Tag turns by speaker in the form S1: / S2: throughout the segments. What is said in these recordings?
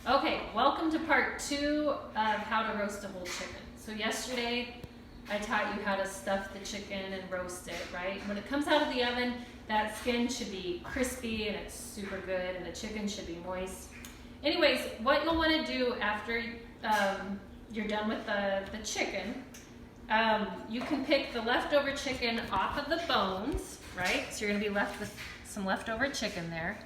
S1: Okay, welcome to part 2 of how to roast a whole chicken. So yesterday I taught you how to stuff the chicken and roast it, right? When it comes out of the oven, that skin should be crispy and it's super good, and the chicken should be moist. Anyways, what you'll want to do after you're done with the chicken, you can pick the leftover chicken off of the bones, right? So you're going to be left with some leftover chicken there.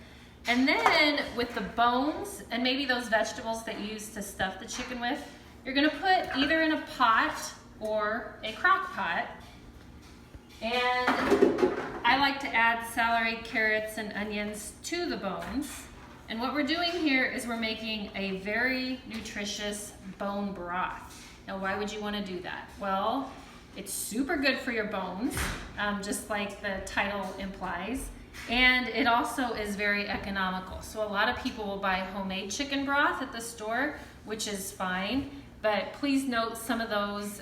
S1: And then with the bones and maybe those vegetables that you used to stuff the chicken with, you're going to put either in a pot or a crock pot. And I like to add celery, carrots, and onions to the bones. And what we're doing here is we're making a very nutritious bone broth. Now, why would you want to do that? Well, it's super good for your bones, just like the title implies. And it also is very economical. So a lot of people will buy homemade chicken broth at the store, which is fine. But please note some of those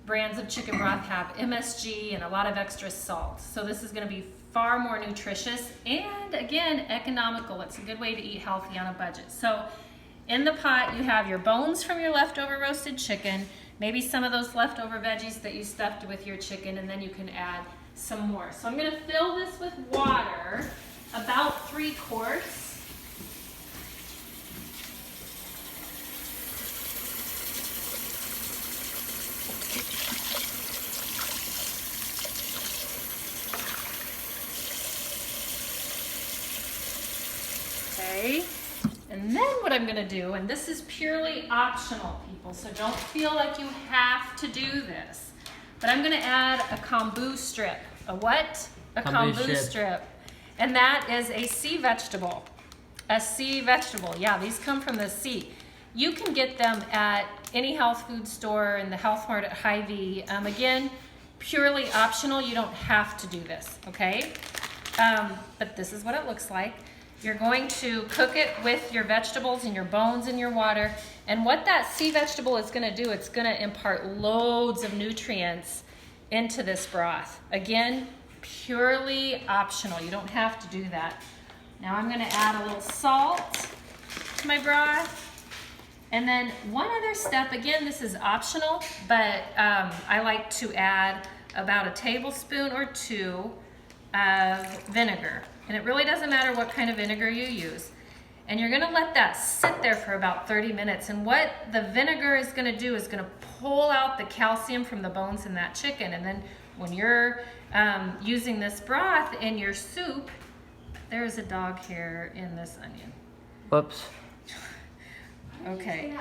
S1: brands of chicken broth have MSG and a lot of extra salt. So this is going to be far more nutritious and, again, economical. It's a good way to eat healthy on a budget. So in the pot, you have your bones from your leftover roasted chicken, maybe some of those leftover veggies that you stuffed with your chicken, and then you can add some more. So I'm going to fill this with water, about 3/4. Okay, and then what I'm going to do, and this is purely optional, people, so don't feel like you have to do this, but I'm going to add a kombu strip. A what? A kombu strip. And that is a sea vegetable. A sea vegetable. Yeah, these come from the sea. You can get them at any health food store in the Health Mart at Hy-Vee. Again, purely optional. You don't have to do this, okay? But this is what it looks like. You're going to cook it with your vegetables and your bones in your water. And what that sea vegetable is going to do, it's going to impart loads of nutrients into this broth. Again, purely optional. You don't have to do that. Now I'm going to add a little salt to my broth. And then one other step, again, this is optional, but I like to add about a tablespoon or 2 of vinegar. And it really doesn't matter what kind of vinegar you use. And you're gonna let that sit there for about 30 minutes. And what the vinegar is gonna do is gonna pull out the calcium from the bones in that chicken. And then when you're using this broth in your soup, there's a dog hair in this onion.
S2: Whoops.
S1: Okay,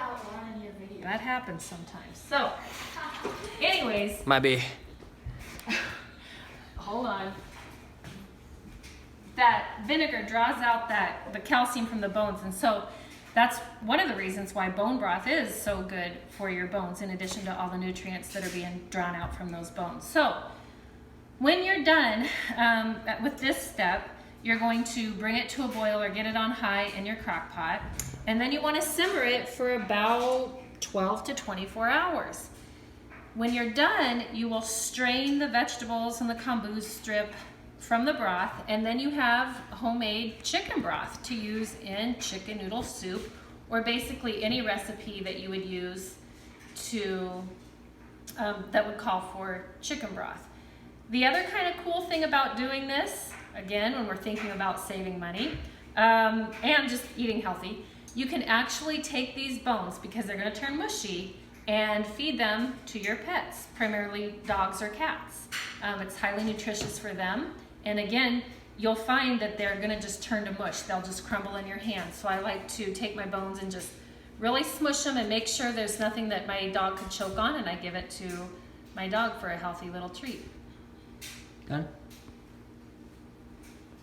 S1: that happens sometimes. So, anyways.
S2: Might be.
S1: Hold on. That vinegar draws out the calcium from the bones, and so that's one of the reasons why bone broth is so good for your bones, in addition to all the nutrients that are being drawn out from those bones. So when you're done with this step, you're going to bring it to a boil or get it on high in your crock pot, and then you want to simmer it for about 12 to 24 hours. When you're done, you will strain the vegetables and the kombu strip from the broth, and then you have homemade chicken broth to use in chicken noodle soup, or basically any recipe that you would use to that would call for chicken broth. The other kind of cool thing about doing this, again, when we're thinking about saving money and just eating healthy, you can actually take these bones, because they're going to turn mushy, and feed them to your pets, primarily dogs or cats. It's highly nutritious for them. And again, you'll find that they're gonna just turn to mush. They'll just crumble in your hands. So I like to take my bones and just really smush them and make sure there's nothing that my dog could choke on, and I give it to my dog for a healthy little treat.
S2: Done?